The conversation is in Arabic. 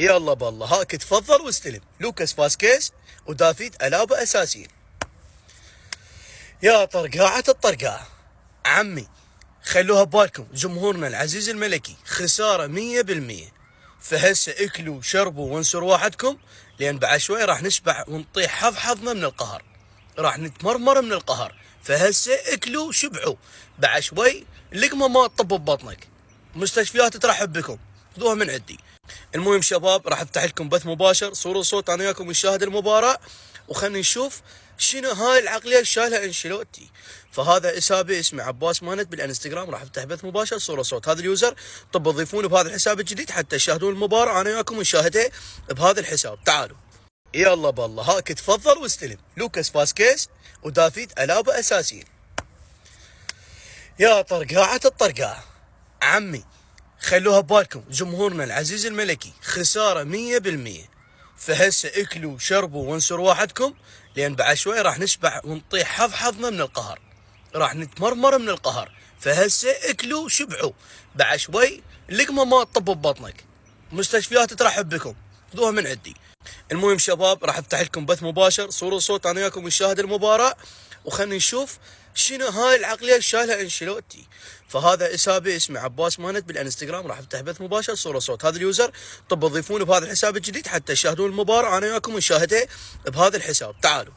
يلا بالله هاك تفضل واستلم. لوكاس فاسكيز ودافيد ألابا أساسيين. يا طرقاعة الطرقاعة عمي، خلوها ببالكم جمهورنا العزيز الملكي خسارة 100%. فهسه اكلوا وشربوا وانسوا رواحتكم، لان بعد شوي راح نشبع ونطيح حظنا من القهر، راح نتمرمر من القهر. فهسه اكلوا وشبعوا، بعد شوي لقمة ما تطب ببطنك. مستشفيات ترحب بكم، خذوها من عندي. المهم شباب، راح افتح لكم بث مباشر صورة وصوت انا وياكم نشاهد المباراة، وخلنا نشوف شنو هاي العقلية اللي شايلها انشيلوتي. فهذا حسابي اسمه عباس مانت بالانستغرام، راح افتح بث مباشر صورة صوت. هذا اليوزر طب تضيفونه بهذا الحساب الجديد حتى تشاهدون المباراة انا وياكم نشاهدها بهذا الحساب. تعالوا يلا بالله هاك تفضل واستلم. لوكاس فاسكيز ودافيد ألابا أساسيين. يا طرقاعة الطرقاعة عمي، خلوها ببالكم جمهورنا العزيز الملكي خسارة 100%. فهسه اكلوا وشربوا وانسوا رواحتكم، لان بعد شوي راح نشبع ونطيح حظنا من القهر، راح نتمرمر من القهر. فهسه اكلوا وشبعوا، بعد شوي لقمة ما تطب ببطنك. مستشفيات ترحب بكم، خذوها من عندي. المهم شباب، راح افتح لكم بث مباشر صورة وصوت انا وياكم نشاهد المباراة، وخلنا نشوف شنو هاي العقلية اللي شايلها انشيلوتي. فهذا حسابي اسمه عباس مانت بالانستغرام، راح افتح بث مباشر صورة صوت. هذا اليوزر طب تضيفونه بهذا الحساب الجديد حتى تشاهدون المباراة انا وياكم نشاهدها بهذا الحساب. تعالوا